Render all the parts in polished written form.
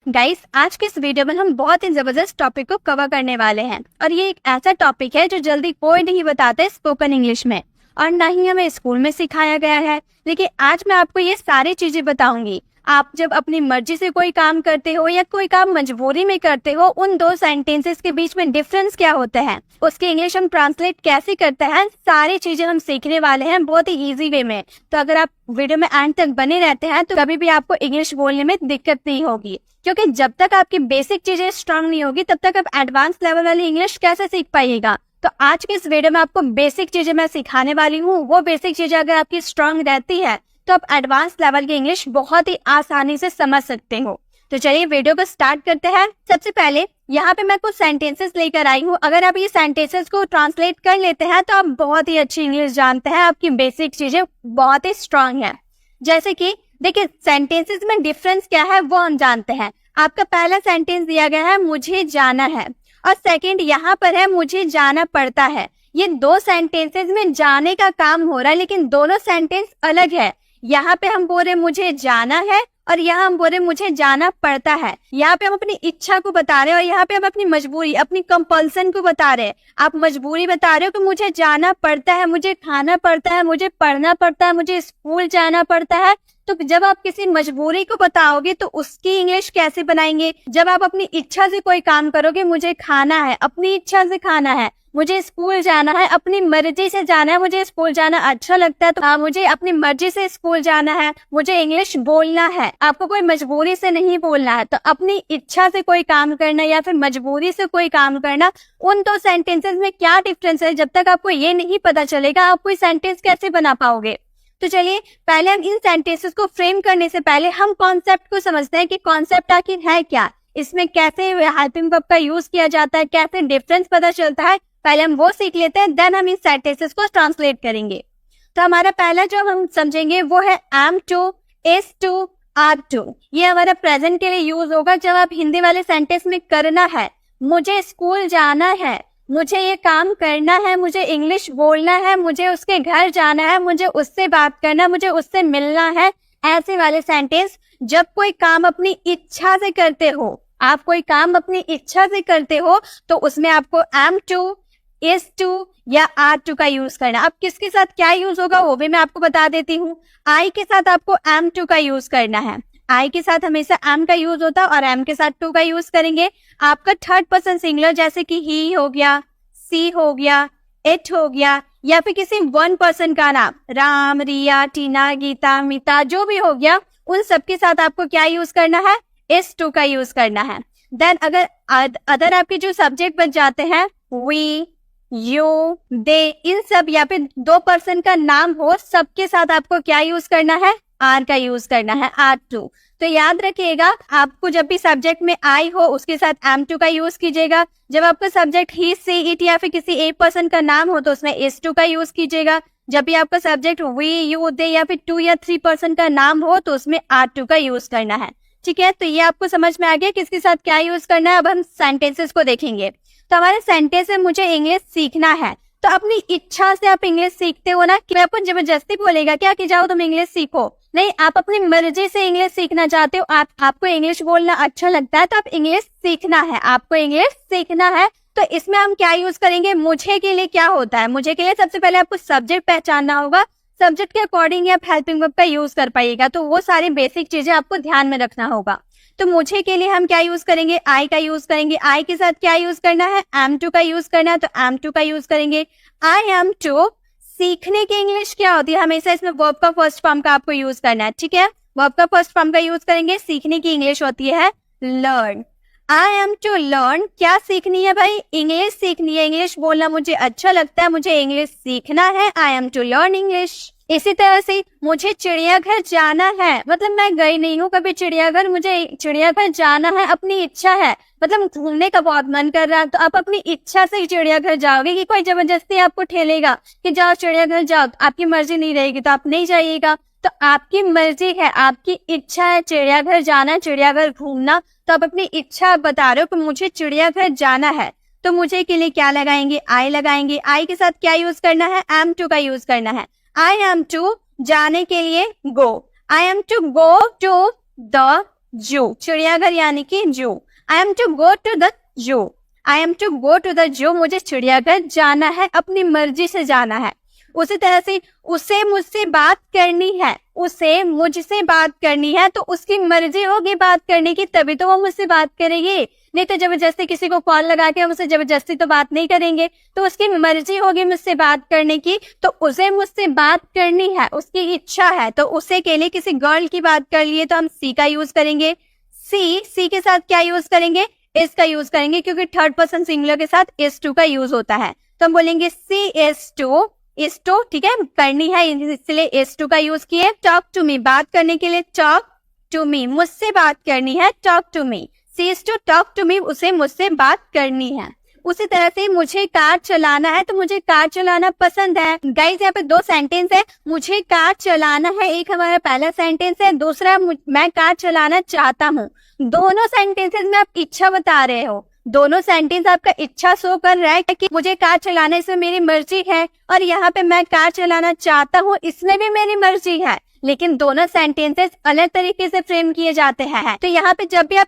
Guys, आज के इस वीडियो में हम बहुत ही जबरदस्त टॉपिक को कवर करने वाले हैं और ये एक ऐसा टॉपिक है जो जल्दी कोई नहीं बताता है स्पोकन इंग्लिश में और ना ही हमें स्कूल में सिखाया गया है। लेकिन आज मैं आपको ये सारी चीजें बताऊंगी। आप जब अपनी मर्जी से कोई काम करते हो या कोई काम मजबूरी में करते हो, उन दो सेंटेंसेस के बीच में डिफरेंस क्या होता है, उसके इंग्लिश हम ट्रांसलेट कैसे करते हैं, सारी चीजें हम सीखने वाले हैं बहुत ही इजी वे में। तो अगर आप वीडियो में एंड तक बने रहते हैं तो कभी भी आपको इंग्लिश बोलने में दिक्कत नहीं होगी, क्योंकि जब तक आपकी बेसिक चीजें स्ट्रांग नहीं होगी तब तक आप एडवांस लेवल वाली इंग्लिश कैसे सीख पाइएगा। तो आज के इस वीडियो में आपको बेसिक चीजें मैं सिखाने वाली हूँ। वो बेसिक चीजें अगर आपकी स्ट्रांग रहती है तो आप एडवांस लेवल की इंग्लिश बहुत ही आसानी से समझ सकते हो। तो चलिए वीडियो को स्टार्ट करते हैं। सबसे पहले यहाँ पे मैं कुछ सेंटेंसेस लेकर आई हूँ। अगर आप ये सेंटेंसेस को ट्रांसलेट कर लेते हैं तो आप बहुत ही अच्छी इंग्लिश जानते हैं, आपकी बेसिक चीजें बहुत ही स्ट्रांग है। जैसे कि देखिए, सेंटेंसेस में डिफरेंस क्या है वो हम जानते हैं। आपका पहला सेंटेंस दिया गया है मुझे जाना है, और सेकंड यहाँ पर है मुझे जाना पड़ता है। ये दो सेंटेंसेस में जाने का काम हो रहा है, लेकिन दोनों सेंटेंस अलग है। यहाँ पे हम बोल रहे मुझे जाना है और यहाँ हम बोल रहे मुझे जाना पड़ता है। यहाँ पे हम अपनी इच्छा को बता रहे हैं और यहाँ पे हम अपनी मजबूरी, अपनी कंपल्सन को बता रहे हैं। आप मजबूरी बता रहे हो कि मुझे जाना पड़ता है, मुझे खाना पड़ता है, मुझे पढ़ना पड़ता है, मुझे स्कूल जाना पड़ता है। तो जब आप किसी मजबूरी को बताओगे तो उसकी इंग्लिश कैसे बनाएंगे? जब आप अपनी इच्छा से कोई काम करोगे, मुझे खाना है, अपनी इच्छा से खाना है, मुझे स्कूल जाना है, अपनी मर्जी से जाना है, मुझे स्कूल जाना अच्छा लगता है तो मुझे अपनी मर्जी से स्कूल जाना है, मुझे इंग्लिश बोलना है। आपको कोई मजबूरी से नहीं बोलना है। तो अपनी इच्छा से कोई काम करना या फिर मजबूरी से कोई काम करना, उन दो सेंटेंसेस में क्या डिफरेंस है, जब तक आपको ये नहीं पता चलेगा आप कोई सेंटेंस कैसे बना पाओगे। तो चलिए पहले हम इन सेंटेंसेस को फ्रेम करने से पहले हम कॉन्सेप्ट को समझते हैं कि कॉन्सेप्ट आखिर है क्या, इसमें कैसे हेल्पिंग वर्ब का यूज किया जाता है, कैसे डिफरेंस पता चलता है। पहले हम वो सीख लेते हैं, देन हम इन सेंटेंसेस को ट्रांसलेट करेंगे। तो हमारा पहला जो हम समझेंगे वो है am to, is to, are to. ये हमारा प्रेजेंट के लिए यूज होगा जब आप हिंदी वाले सेंटेंस में करना है। मुझे स्कूल जाना है, मुझे ये काम करना है, मुझे इंग्लिश बोलना है, मुझे उसके घर जाना है, मुझे उससे बात करना है, मुझे उससे मिलना है। ऐसे वाले सेंटेंस जब कोई काम अपनी इच्छा से करते हो, आप कोई काम अपनी इच्छा से करते हो तो उसमें आपको एम टू, इज टू या आर टू का यूज करना। अब किसके साथ क्या यूज होगा वो भी मैं आपको बता देती हूँ। आई के साथ आपको एम टू का यूज करना है। आई के साथ हमेशा एम का यूज होता है और एम के साथ टू का यूज करेंगे। आपका थर्ड पर्सन सिंगुलर जैसे कि ही हो गया, सी हो गया, इट हो गया, या फिर किसी वन पर्सन का नाम, राम, रिया, टीना, गीता, मिता, जो भी हो गया, उन सबके साथ आपको क्या यूज करना है, इज टू का यूज करना है। देन अगर अदर आपके जो सब्जेक्ट बच जाते हैं, वी, यू, दे, इन सब या फिर दो पर्सन का नाम हो, सबके साथ आपको क्या यूज करना है, आर का यूज करना है, आर टू। तो याद रखिएगा, आपको जब भी सब्जेक्ट में आई हो उसके साथ एम टू का यूज कीजिएगा। जब आपका सब्जेक्ट ही, सी, इट या फिर किसी एक पर्सन का नाम हो तो उसमें इज टू का यूज कीजिएगा। जब भी आपका सब्जेक्ट वी, यू, दे या फिर टू या थ्री पर्सन का नाम हो तो उसमें आर टू का यूज करना है। ठीक है, तो ये आपको समझ में आ गया किसके साथ क्या यूज करना है। अब हम सेंटेंसेस को देखेंगे। तो हमारे सेंटेंस में मुझे इंग्लिश सीखना है, तो अपनी इच्छा से आप इंग्लिश सीखते हो ना, कि मैं आपको जबरदस्ती बोलेगा क्या कि जाओ तुम इंग्लिश सीखो, नहीं, आप अपनी मर्जी से इंग्लिश सीखना चाहते हो। आपको इंग्लिश बोलना अच्छा लगता है तो आप इंग्लिश सीखना है, आपको इंग्लिश सीखना है। तो इसमें हम क्या यूज करेंगे, मुझे के लिए क्या होता है। मुझे के लिए सबसे पहले आपको सब्जेक्ट पहचानना होगा, सब्जेक्ट के अकॉर्डिंग आप हेल्पिंग वर्ब का यूज कर पाइएगा। तो वो सारी बेसिक चीजें आपको ध्यान में रखना होगा। तो मुझे के लिए हम क्या यूज करेंगे, आई का यूज करेंगे। आई के साथ क्या यूज करना है, एम टू का यूज करना है, तो एम टू का यूज करेंगे। I am to. सीखने की इंग्लिश क्या होती है, हमेशा इसमें वर्ब का फर्स्ट फॉर्म का आपको यूज करना है। ठीक है, वर्ब का फर्स्ट फॉर्म का यूज करेंगे। सीखने की इंग्लिश होती है learn. I am to learn. क्या सीखनी है भाई, इंग्लिश सीखनी है, इंग्लिश बोलना मुझे अच्छा लगता है, मुझे इंग्लिश सीखना है। I am to learn English. इसी तरह से मुझे चिड़ियाघर जाना है, मतलब मैं गई नहीं हूँ कभी चिड़ियाघर, मुझे चिड़ियाघर जाना है, अपनी इच्छा है, मतलब घूमने का बहुत मन कर रहा है। तो आप अपनी इच्छा से चिड़ियाघर जाओगे, कि कोई जबरदस्ती आपको ठेलेगा कि जाओ चिड़ियाघर जाओ, आपकी मर्जी नहीं रहेगी तो आप नहीं जाइएगा। तो आपकी मर्जी है, आपकी इच्छा है चिड़ियाघर जाना, चिड़ियाघर घूमना, तो आप अपनी इच्छा बता रहे हो कि मुझे चिड़ियाघर जाना है। तो मुझे के लिए क्या लगाएंगे, आई लगाएंगे। आई के साथ क्या यूज करना है, एम टू का यूज करना है। आई एम टू, जाने के लिए go. I am to go to the zoo, चिड़ियाघर यानी कि zoo. I am to go to the zoo, I am to go to the zoo, मुझे चिड़ियाघर जाना है, अपनी मर्जी से जाना है। उसी तरह से उसे मुझसे बात करनी है, उसे मुझसे बात करनी है, तो उसकी मर्जी होगी बात करने की, तभी तो वो मुझसे बात करेगी। नहीं तो जबरदस्ती किसी को कॉल लगा के हम उसे जबरदस्ती तो बात नहीं करेंगे। तो उसकी मर्जी होगी मुझसे बात करने की, तो उसे मुझसे बात करनी है, उसकी इच्छा है। तो उसे के लिए किसी गर्ल की बात कर लिए तो हम सी का यूज करेंगे। सी के साथ क्या यूज करेंगे? इस का यूज करेंगे, क्योंकि थर्ड पर्सन सिंगुलर के साथ इस टू का यूज होता है। तो हम बोलेंगे सी इज टू, ठीक है, करनी है इसलिए इस टू का यूज किए। टॉक टू मी, बात करने के लिए टॉक टू मी, मुझसे बात करनी है, talk to me. She is to talk to me, उसे मुझसे बात करनी है। उसी तरह से मुझे कार चलाना है, तो मुझे कार चलाना पसंद है। गाइस यहाँ पे दो सेंटेंस है, मुझे कार चलाना है एक हमारा पहला सेंटेंस है, दूसरा मैं कार चलाना चाहता हूँ। दोनों सेंटेंसेस में आप इच्छा बता रहे हो, दोनों सेंटेंस आपका इच्छा शो कर रहा है कि मुझे कार चलाना इसमें मेरी मर्जी है, और यहाँ पे मैं कार चलाना चाहता हूँ इसमें भी मेरी मर्जी है। लेकिन दोनों सेंटेंसेस अलग तरीके से फ्रेम किए जाते हैं। तो यहाँ पे जब भी आप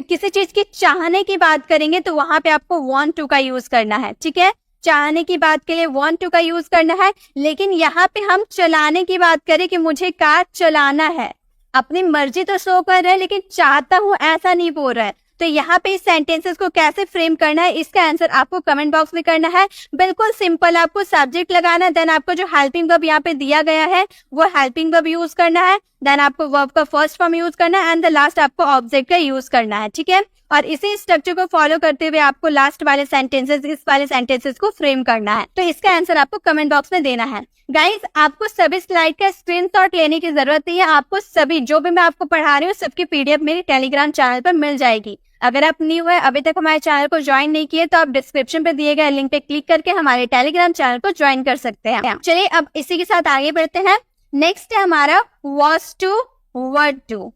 किसी चीज की चाहने की बात करेंगे तो वहां पे आपको want to का यूज करना है, ठीक है। चाहने की बात के लिए want to का यूज करना है। लेकिन यहाँ पे हम चलाने की बात करें कि मुझे कार चलाना है, अपनी मर्जी तो शो कर रहा है लेकिन चाहता हूँ ऐसा नहीं बोल रहा है। तो यहाँ पे इस सेंटेंसेस को कैसे फ्रेम करना है, इसका आंसर आपको कमेंट बॉक्स में करना है। बिल्कुल सिंपल, आपको सब्जेक्ट लगाना, देन आपको जो हेल्पिंग वर्ब यहाँ पे दिया गया है वो हेल्पिंग वर्ब यूज करना है, देन आपको वर्ब का फर्स्ट फॉर्म यूज करना है, एंड द लास्ट आपको ऑब्जेक्ट का यूज करना है, ठीक है। और इसी स्ट्रक्चर को फॉलो करते हुए आपको लास्ट वाले सेंटेंसेस, इस वाले सेंटेंसेस को फ्रेम करना है। तो इसका आंसर आपको कमेंट बॉक्स में देना है। गाइस, आपको सभी स्लाइड का स्क्रीनशॉट लेने की जरूरत नहीं है, आपको सभी जो भी मैं आपको पढ़ा रही हूँ सबकी पीडीएफ मेरे टेलीग्राम चैनल पर मिल जाएगी। अगर आप न्यू है, अभी तक हमारे चैनल को ज्वाइन नहीं किए, तो आप डिस्क्रिप्शन पे दिए गए लिंक पे क्लिक करके हमारे टेलीग्राम चैनल को ज्वाइन कर सकते हैं। चलिए अब इसी के साथ आगे बढ़ते हैं। नेक्स्ट है हमारा was to, were to,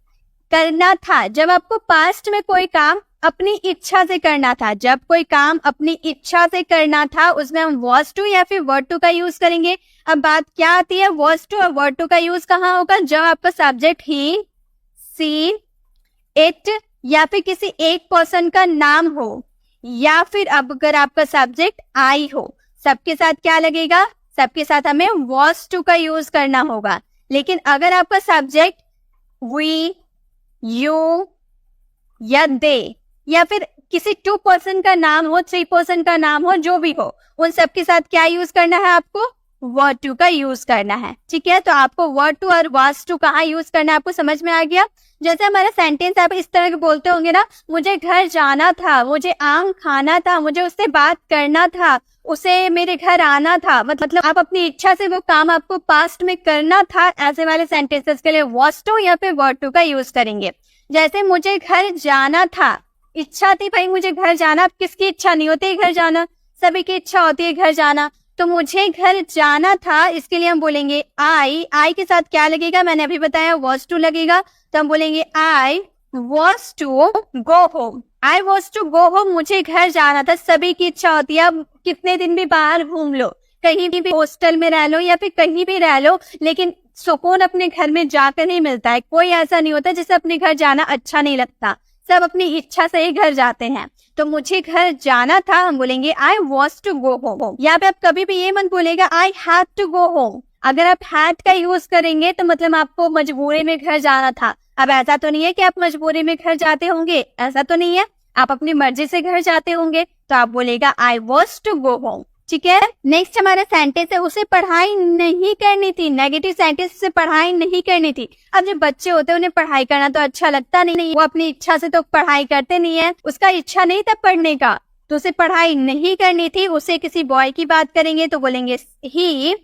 करना था। जब आपको पास्ट में कोई काम अपनी इच्छा से करना था, जब कोई काम अपनी इच्छा से करना था, उसमें हम was to या फिर were to का यूज करेंगे। अब बात क्या आती है, was to और were to का यूज कहाँ होगा? जब आपका सब्जेक्ट ही, सी, इट या फिर किसी एक पर्सन का नाम हो, या फिर अब अगर आपका सब्जेक्ट आई हो, सबके साथ क्या लगेगा? सबके साथ हमें was to का यूज करना होगा। लेकिन अगर आपका सब्जेक्ट we, you या they या फिर किसी 2 पर्सन का नाम हो, 3 पर्सन का नाम हो, जो भी हो, उन सबके साथ क्या यूज करना है? आपको were to का यूज करना है, ठीक है। तो आपको were to और was to कहाँ यूज करना है आपको समझ में आ गया। जैसे हमारा सेंटेंस आप इस तरह के बोलते होंगे ना, मुझे घर जाना था, मुझे आम खाना था, मुझे उससे बात करना था, उसे मेरे घर आना था, मतलब आप अपनी इच्छा से वो काम आपको पास्ट में करना था। ऐसे वाले सेंटेंसेस के लिए was to या फिर were to का यूज करेंगे। जैसे मुझे घर जाना था, इच्छा थी भाई मुझे घर जाना। किसकी इच्छा नहीं होती है घर जाना? सभी की इच्छा होती है घर जाना। तो मुझे घर जाना था, इसके लिए हम बोलेंगे आई के साथ क्या लगेगा? मैंने अभी बताया was to लगेगा। तो हम बोलेंगे I was to go home, I was to go home, मुझे घर जाना था। सभी की इच्छा होती है, अब कितने दिन भी बाहर घूम लो, कहीं भी हॉस्टल में रह लो या फिर कहीं भी रह लो, लेकिन सुकून अपने घर में जाकर नहीं मिलता है। कोई ऐसा नहीं होता जिसे अपने घर जाना अच्छा नहीं लगता, सब अपनी इच्छा से ही घर जाते हैं। तो मुझे घर जाना था, हम बोलेंगे I was to go home। यहाँ पे आप कभी भी ये मत बोलेगा I had to go home। अगर आप had का यूज करेंगे तो मतलब आपको मजबूरी में घर जाना था। अब ऐसा तो नहीं है कि आप मजबूरी में घर जाते होंगे, ऐसा तो नहीं है, आप अपनी मर्जी से घर जाते होंगे। तो आप बोलेगा I was to go home, ठीक है। नेक्स्ट हमारा सेंटेंस है, उसे पढ़ाई नहीं करनी थी। नेगेटिव सेंटेंस से पढ़ाई नहीं करनी थी। अब जो बच्चे होते हैं उन्हें पढ़ाई करना तो अच्छा लगता नहीं, वो अपनी इच्छा से तो पढ़ाई करते नहीं है, उसका इच्छा नहीं था पढ़ने का, तो उसे पढ़ाई नहीं करनी थी। उसे किसी बॉय की बात करेंगे तो बोलेंगे ही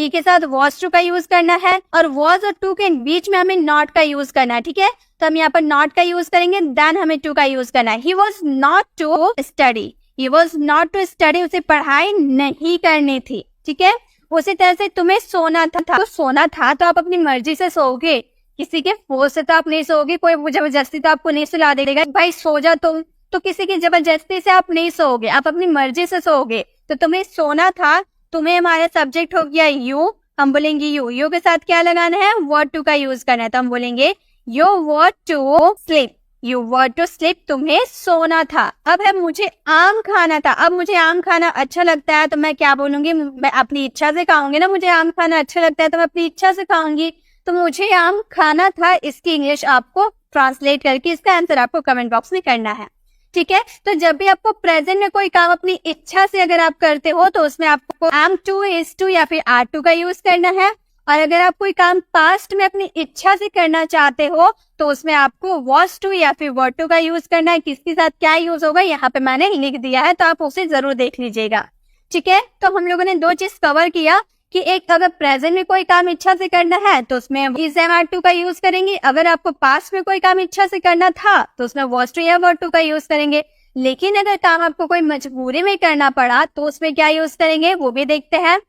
के साथ was to का यूज करना है, और was और to के बीच में हमें not का यूज करना है, ठीक है। तो हम यहाँ पर not का यूज करेंगे, देन हमें to का यूज करना है। He was not to study, he was not to study, उसे पढ़ाई नहीं करनी थी, ठीक है। उसी तरह से तुम्हें सोना था, तो सोना था तो आप अपनी मर्जी से सोओगे, किसी के फोर्स से तो आप नहीं सोओगे, कोई जबरदस्ती तो आपको नहीं सुला देगा भाई सो जा तुम, तो किसी की जबरदस्ती से आप नहीं सोओगे, आप अपनी मर्जी से सोओगे। तो तुम्हें सोना था, तुम्हें हमारा सब्जेक्ट हो गया यू, हम बोलेंगे यू के साथ क्या लगाना है? were to का यूज करना है। तो हम बोलेंगे You were to sleep. You were to sleep. तुम्हें सोना था. अब है मुझे आम खाना था. अब मुझे आम खाना अच्छा लगता है तो मैं क्या बोलूंगी? मैं अपनी इच्छा से खाऊंगी ना. मुझे आम खाना अच्छा लगता है तो मैं अपनी इच्छा से खाऊंगी. तो मुझे आम खाना था, इसकी इंग्लिश आपको ट्रांसलेट करके इसका आंसर आपको कमेंट बॉक्स में करना है. ठीक है. तो जब भी आपको प्रेजेंट में कोई काम अपनी इच्छा से अगर आप करते हो तो उसमें आपको am to, is to या फिर are to का यूज करना है. और अगर आप कोई काम पास्ट में अपनी इच्छा से करना चाहते हो तो उसमें आपको was to या फिर were to का यूज करना है. किसके साथ क्या यूज होगा यहाँ पे मैंने लिख दिया है, तो आप उसे जरूर देख लीजिएगा. ठीक है. तो हम लोगों ने दो चीज कवर किया कि एक, अगर प्रेजेंट में कोई काम इच्छा से करना है तो उसमें is am are to का यूज करेंगे. अगर आपको पास्ट में कोई काम इच्छा से करना था तो उसमें was to या were to का यूज करेंगे. लेकिन अगर काम आपको कोई मजबूरी में करना पड़ा तो उसमें क्या यूज करेंगे वो भी देखते हैं.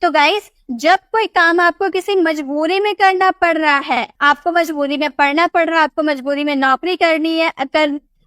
तो गाइस, जब कोई काम आपको किसी मजबूरी में करना पड़ रहा है, आपको मजबूरी में पढ़ना पड़ रहा है, आपको मजबूरी में नौकरी करनी है,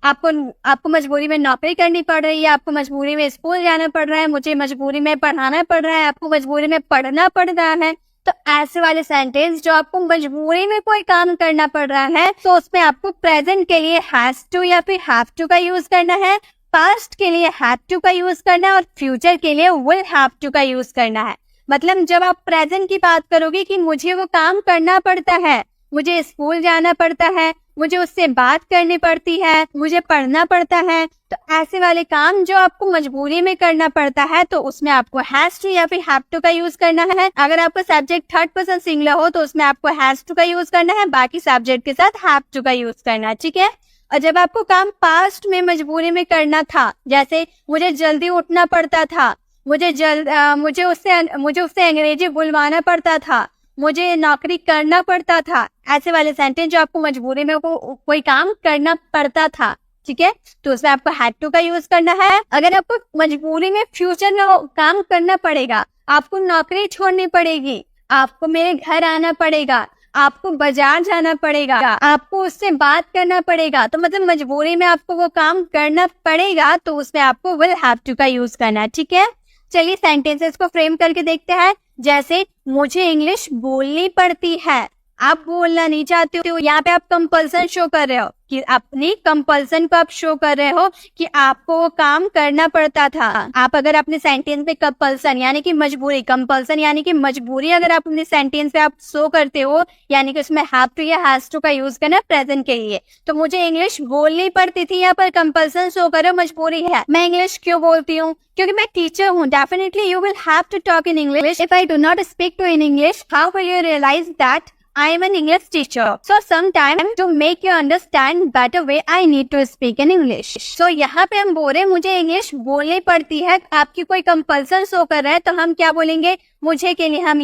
आपको मजबूरी में नौकरी करनी पड़ रही है, आपको मजबूरी में स्कूल जाना पड़ रहा है, मुझे मजबूरी में पढ़ाना पड़ रहा है, आपको मजबूरी में पढ़ना पड़ रहा है, तो ऐसे वाले सेंटेंस जो आपको मजबूरी में कोई काम करना पड़ रहा है तो उसमें आपको प्रेजेंट के लिए हैज टू या फिर हैव टू का यूज करना है, पास्ट के लिए हैड टू का यूज करना है और फ्यूचर के लिए विल हैव टू का यूज करना है. मतलब जब आप प्रेजेंट की बात करोगे कि मुझे वो काम करना पड़ता है, मुझे स्कूल जाना पड़ता है, मुझे उससे बात करनी पड़ती है, मुझे पढ़ना पड़ता है, तो ऐसे वाले काम जो आपको मजबूरी में करना पड़ता है तो उसमें आपको हैज टू या फिर हैव टू का यूज करना है. अगर आपका सब्जेक्ट थर्ड पर्सन सिंगुलर हो तो उसमें आपको हैज टू का यूज करना है, बाकी सब्जेक्ट के साथ हैव टू का यूज करना है. ठीक है. और जब आपको काम पास्ट में मजबूरी में करना था, जैसे मुझे जल्दी उठना पड़ता था, मुझे उससे अंग्रेजी बुलवाना पड़ता था, मुझे नौकरी करना पड़ता था, ऐसे वाले सेंटेंस जो आपको मजबूरी में कोई काम करना पड़ता था. ठीक है. तो उसमें आपको हैड टू का यूज करना है. अगर आपको मजबूरी में फ्यूचर में काम करना पड़ेगा, आपको नौकरी छोड़नी पड़ेगी, आपको मेरे घर आना पड़ेगा, आपको बाजार जाना पड़ेगा, आपको उससे बात करना पड़ेगा, तो मतलब मजबूरी में आपको वो काम करना पड़ेगा तो उसमें आपको विल हैव टू का यूज करना है. ठीक है. चलिए सेंटेंसेस को फ्रेम करके देखते हैं. जैसे मुझे इंग्लिश बोलनी पड़ती है, आप बोलना नहीं चाहते हो, यहाँ पे आप कंपल्सन शो कर रहे हो कि अपनी कंपल्सन को आप शो कर रहे हो कि आपको वो काम करना पड़ता था. आप अगर अपने सेंटेंस में कंपल्सन यानी कि मजबूरी, कंपल्सन यानी कि मजबूरी अगर आप अपने सेंटेंस पे आप शो करते हो यानी कि उसमें हैव टू या हैज टू का यूज करना प्रेजेंट के लिए. तो मुझे इंग्लिश बोलनी पड़ती थी, यहाँ पर कंपल्सन शो करो, मजबूरी है. मैं इंग्लिश क्यों बोलती हूँ? क्योंकि मैं टीचर हूँ. Definitely you will have to talk in English. If I do not speak to in English, how will you realize that I am an English teacher. So sometimes to make you understand better way, I need to speak in English. So यहाँ पे हम बोल रहे हैं मुझे English बोलनी पड़ती है, आपकी कोई कंपल्सन शो कर रहा है तो हम क्या बोलेंगे? मुझे के लिए हम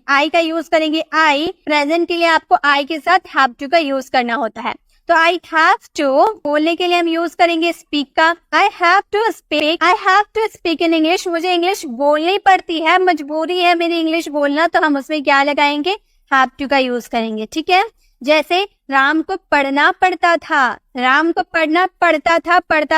आई का यूज करेंगे. आई प्रेजेंट के लिए आपको आई के साथ हैव टू का यूज करना होता है. तो आई हैव टू बोलने के लिए हम यूज करेंगे स्पीक का. I have to speak in English. मुझे इंग्लिश बोलनी पड़ती है, मजबूरी है मेरी इंग्लिश बोलना, तो हम उसमें क्या लगाएंगे? हैव टू का यूज करेंगे. ठीक है. जैसे राम को पढ़ना पड़ता था, राम को पढ़ना पड़ता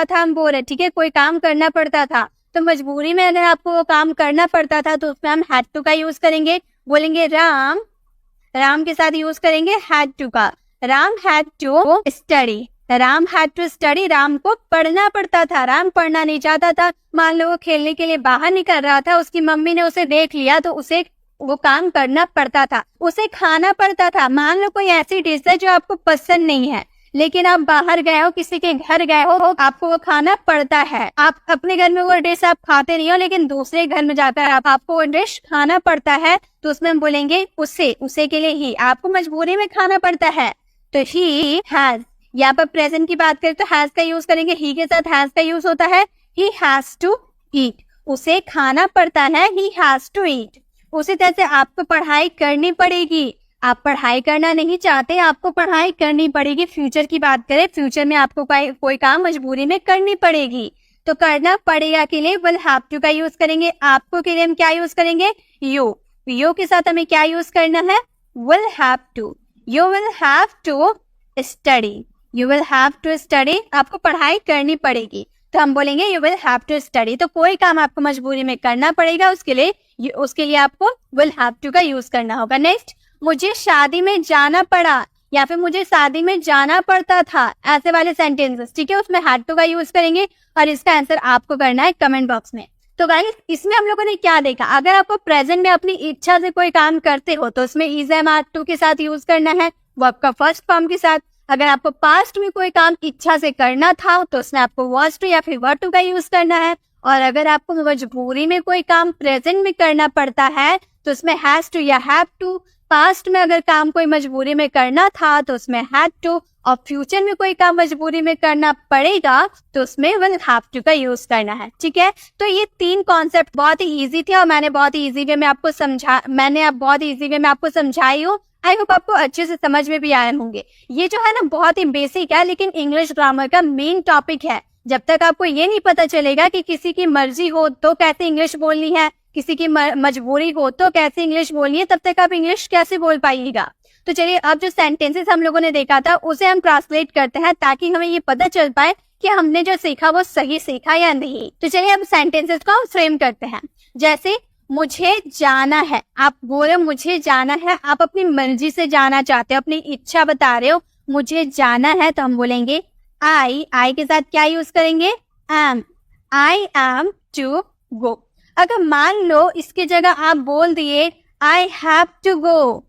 था हम बोल रहे. ठीक है. कोई काम करना पड़ता था, तो मजबूरी में अगर आपको वो काम करना पड़ता था तो उसमें हम हैड टू का यूज करेंगे. बोलेंगे राम के साथ यूज करेंगे हैड टू का. Ram had to study. Ram had to study. Ram को पढ़ना पड़ता था, राम पढ़ना नहीं चाहता था. मान लो वो खेलने के लिए बाहर निकल रहा था, उसकी मम्मी ने उसे देख लिया तो उसे वो काम करना पड़ता था. उसे खाना पड़ता था. मान लो कोई ऐसी डिश है जो आपको पसंद नहीं है, लेकिन आप बाहर गए हो, किसी के घर गए हो, आपको वो खाना पड़ता है. आप अपने घर में वो डिश आप खाते नहीं हो, लेकिन दूसरे घर में जाकर आपको वो डिश खाना पड़ता है, तो उसमें हम बोलेंगे उसे के लिए ही. आपको मजबूरी में खाना पड़ता है तो ही हैज. यहाँ पर प्रेजेंट की बात करें तो हैज का यूज करेंगे. ही के साथ हैज का यूज होता है. He has to eat. उसे खाना पड़ता है, ही हैज टू ईट. उसी तरह से आपको पढ़ाई करनी पड़ेगी. आप पढ़ाई करना नहीं चाहते, आपको पढ़ाई करनी पड़ेगी. फ्यूचर की बात करें, फ्यूचर में आपको कोई काम मजबूरी में करनी पड़ेगी, तो करना पड़ेगा के लिए विल हैव टू का यूज करेंगे. आपको के लिए हम क्या यूज करेंगे? यू के साथ हमें क्या यूज करना है? Will have to. You will have to study. You will have to study. आपको पढ़ाई करनी पड़ेगी तो हम बोलेंगे you will have to study. तो कोई काम आपको मजबूरी में करना पड़ेगा, उसके लिए आपको विल हैव टू का यूज करना होगा. नेक्स्ट, मुझे शादी में जाना पड़ा. या फिर मुझे शादी में जाना पड़ता था, ऐसे वाले सेंटेंसेस, ठीक है, उसमें हैड टू का यूज करेंगे और इसका आंसर आपको करना है कमेंट बॉक्स में। तो गाइस इसमें हम लोगों ने क्या देखा, अगर आपको प्रेजेंट में अपनी इच्छा से कोई काम करते हो तो उसमें इज एम आर टू के साथ यूज करना है, वो आपका फर्स्ट फॉर्म के साथ। अगर आपको पास्ट में कोई काम इच्छा से करना था तो उसमें आपको वाज टू या फिर वर टू का यूज करना है। और अगर आपको मजबूरी में कोई काम प्रेजेंट में करना पड़ता है तो उसमें हैज टू या हैव टू। पास्ट में अगर काम कोई मजबूरी में करना था तो उसमें हैड टू, और फ्यूचर में कोई काम मजबूरी में करना पड़ेगा तो उसमें विल हैव टू का यूज करना है, ठीक है। तो ये 3 कॉन्सेप्ट बहुत ही इजी थे और मैंने बहुत ही इजी वे में आपको समझाई हूँ। आई होप आपको अच्छे से समझ में भी आए होंगे। ये जो है ना बहुत ही बेसिक है, लेकिन इंग्लिश ग्रामर का मेन टॉपिक है। जब तक आपको ये नहीं पता चलेगा कि किसी की मर्जी हो तो कैसे इंग्लिश बोलनी है, किसी की मजबूरी हो तो कैसे इंग्लिश बोलनी है, तब तक आप इंग्लिश कैसे बोल पाइएगा। तो चलिए अब जो सेंटेंसेस हम लोगों ने देखा था उसे हम ट्रांसलेट करते हैं ताकि हमें ये पता चल पाए कि हमने जो सीखा वो सही सीखा या नहीं। तो चलिए अब सेंटेंसेस को हम फ्रेम करते हैं। जैसे मुझे जाना है, आप बोले मुझे जाना है, आप अपनी मर्जी से जाना चाहते हो, अपनी इच्छा बता रहे हो, मुझे जाना है, तो हम बोलेंगे आई के साथ क्या यूज करेंगे, am, I am to go. अगर मान लो इसकी जगह आप बोल दिए I have to go,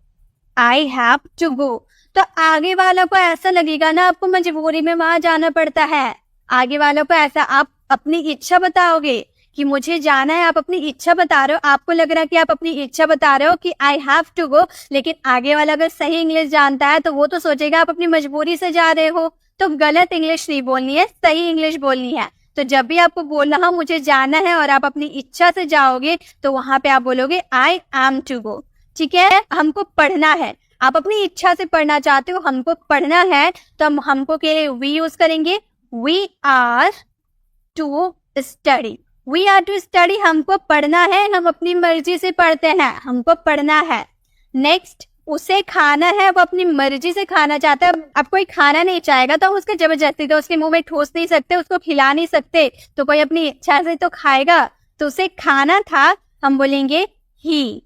I have to go, तो आगे वालों को ऐसा लगेगा ना आपको मजबूरी में वहां जाना पड़ता है। आगे वालों को ऐसा, आप अपनी इच्छा बताओगे कि मुझे जाना है, आप अपनी इच्छा बता रहे हो, आपको लग रहा है कि आप अपनी इच्छा बता रहे हो कि आई हैव टू गो, लेकिन आगे वाला अगर सही इंग्लिश जानता है तो वो तो सोचेगा आप अपनी मजबूरी से जा रहे हो। तो गलत इंग्लिश नहीं बोलनी है, सही इंग्लिश बोलनी है। तो जब भी आपको बोलना हो मुझे जाना है और आप अपनी इच्छा से जाओगे तो वहां पे आप बोलोगे आई एम टू गो, ठीक है। हमको पढ़ना है, आप अपनी इच्छा से पढ़ना चाहते हो, हमको पढ़ना है, तो हम हमको के लिए वी यूज करेंगे, we are to study, we are to study, हमको पढ़ना है, हम अपनी मर्जी से पढ़ते हैं, हमको पढ़ना है। नेक्स्ट, उसे खाना है, वो अपनी मर्जी से खाना चाहता है। अब कोई खाना नहीं चाहेगा तो उसके जबरदस्ती तो उसके मुंह में ठोस नहीं सकते, उसको खिला नहीं सकते, तो कोई अपनी इच्छा से तो खाएगा। तो उसे खाना था, हम बोलेंगे ही,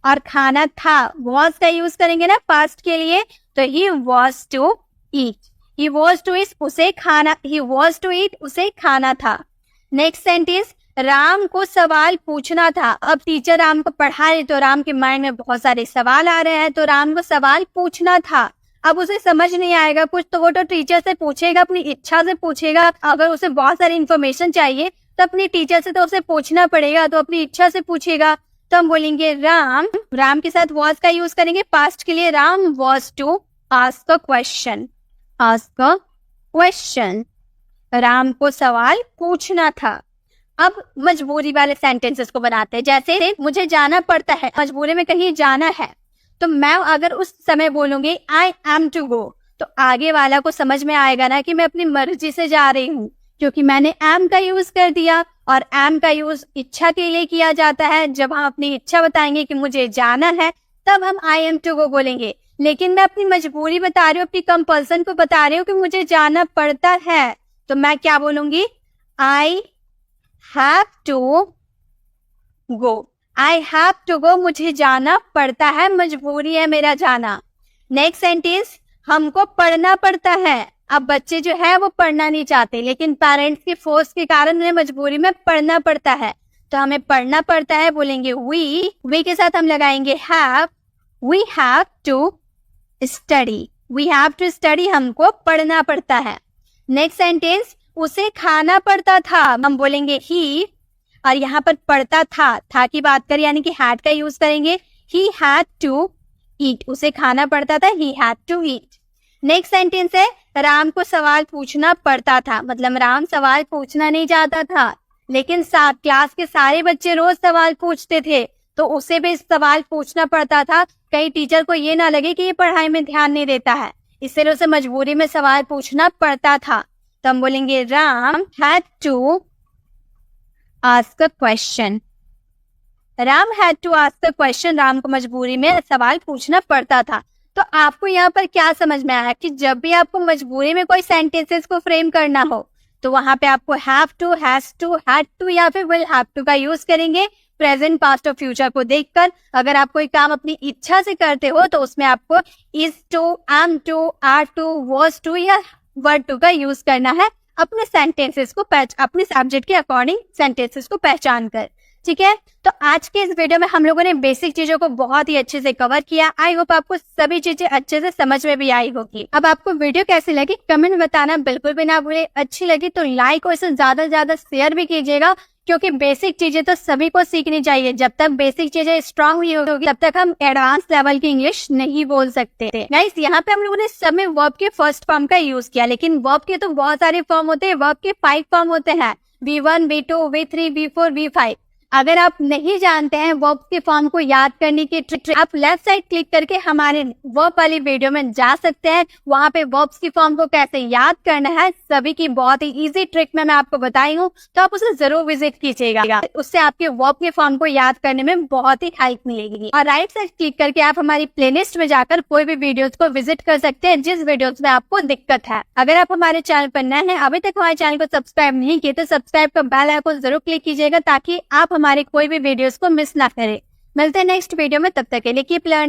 और खाना था was का यूज करेंगे ना पास्ट के लिए, तो he was to eat, he was to eat, उसे खाना, he was to eat, उसे खाना था। नेक्स्ट सेंटेंस, राम को सवाल पूछना था। अब टीचर राम को पढ़ा रहे तो राम के माइंड में बहुत सारे सवाल आ रहे हैं, तो राम को सवाल पूछना था। अब उसे समझ नहीं आएगा कुछ तो वो तो टीचर से पूछेगा, अपनी इच्छा से पूछेगा। अगर उसे बहुत सारी इन्फॉर्मेशन चाहिए तो अपनी टीचर से तो उसे पूछना पड़ेगा, तो अपनी इच्छा से पूछेगा। तो हम बोलेंगे राम के साथ was का यूज करेंगे पास्ट के लिए, Ram was to ask a question, ask a question, Ram को सवाल पूछना था। अब मजबूरी वाले सेंटेंसेस को बनाते हैं। जैसे मुझे जाना पड़ता है, मजबूरी में कहीं जाना है, तो मैं अगर उस समय बोलूंगी आई एम टू गो, तो आगे वाला को समझ में आएगा ना कि मैं अपनी मर्जी से जा रही हूँ, क्योंकि मैंने एम का यूज कर दिया, और एम का यूज इच्छा के लिए किया जाता है। जब हम अपनी इच्छा बताएंगे कि मुझे जाना है तब हम आई एम टू गो बोलेंगे, लेकिन मैं अपनी मजबूरी बता रही हूँ, अपनी कंपल्सन को बता रही हूँ कि मुझे जाना पड़ता है, तो मैं क्या बोलूंगी, I have to go, I have to go, मुझे जाना पड़ता है, मजबूरी है मेरा जाना। नेक्स्ट सेंटेंस, हमको पढ़ना पड़ता है। अब बच्चे जो है वो पढ़ना नहीं चाहते, लेकिन पेरेंट्स के फोर्स के कारण उन्हें मजबूरी में पढ़ना पड़ता है, तो हमें पढ़ना पड़ता है, बोलेंगे वी के साथ हम लगाएंगे have, we have to study, we have to study, हमको पढ़ना पड़ता है। नेक्स्ट सेंटेंस, उसे खाना पड़ता था, हम बोलेंगे ही, और यहाँ पर पढ़ता था की बात करें यानी कि हैड का यूज करेंगे, ही हैड टू ईट, उसे खाना पड़ता था, he had to eat. Next sentence है, राम को सवाल पूछना पड़ता था, मतलब राम सवाल पूछना नहीं चाहता था, लेकिन क्लास के सारे बच्चे रोज सवाल पूछते थे, तो उसे भी सवाल पूछना पड़ता था, कहीं टीचर को ये ना लगे कि ये पढ़ाई में ध्यान नहीं देता है, इसलिए उसे मजबूरी में सवाल पूछना पड़ता था। तो हम बोलेंगे Ram had to ask a question, Ram had to ask a question, Ram को मजबूरी में सवाल पूछना पड़ता था। तो आपको यहाँ पर क्या समझ में आया कि जब भी आपको मजबूरी में कोई सेंटेंसेस को फ्रेम करना हो तो वहां पे आपको have to, has to, had to या फिर विल हैव टू का यूज करेंगे, प्रेजेंट, पास्ट और फ्यूचर को देखकर अगर आप कोई काम अपनी इच्छा से करते हो तो उसमें आपको is to, am to, are to, was to या वर्ड टू का यूज करना है अपने सेंटेंसेस को अपने सब्जेक्ट के अकॉर्डिंग सेंटेंसेस को पहचान कर। ठीक है, तो आज के इस वीडियो में हम लोगों ने बेसिक चीजों को बहुत ही अच्छे से कवर किया। आई होप आपको सभी चीजें अच्छे से समझ में भी आई होगी। अब आपको वीडियो कैसी लगी कमेंट में बताना बिल्कुल भी ना भूले। अच्छी लगी तो लाइक और इसे ज्यादा से ज्यादा शेयर भी कीजिएगा, क्योंकि बेसिक चीजें तो सभी को सीखनी चाहिए। जब तक बेसिक चीजें स्ट्रांग हुई होगी तब तक हम एडवांस लेवल की इंग्लिश नहीं बोल सकते। गाइस, यहाँ पे हम लोगों ने सब में वर्ब के फर्स्ट फॉर्म का यूज किया, लेकिन वर्ब के तो बहुत सारे फॉर्म होते हैं। वर्ब के 5 फॉर्म होते हैं, V1, V2, V3, V4, V5। अगर आप नहीं जानते हैं वर्ब के फॉर्म को याद करने की ट्रिक, आप लेफ्ट साइड क्लिक करके हमारे वर्ब वाली वीडियो में जा सकते हैं। वहां पे वर्ब्स की फॉर्म को कैसे याद करना है सभी की बहुत ही इजी ट्रिक में मैं आपको बताई हूँ, तो आप उसे जरूर विजिट कीजिएगा। उससे आपके वर्ब के फॉर्म को याद करने में बहुत ही हेल्प मिलेगी। और राइट साइड क्लिक करके आप हमारी प्लेलिस्ट में जाकर कोई भी वीडियोस को विजिट कर सकते हैं जिस वीडियोस में आपको दिक्कत है। अगर आप हमारे चैनल पर नए हैं, अभी तक हमारे चैनल को सब्सक्राइब नहीं किए, तो सब्सक्राइब का बेल आइकन जरूर क्लिक कीजिएगा ताकि आप हमारे कोई भी वीडियोस को मिस ना करें। मिलते हैं नेक्स्ट वीडियो में, तब तक के लिए कीप लर्निंग।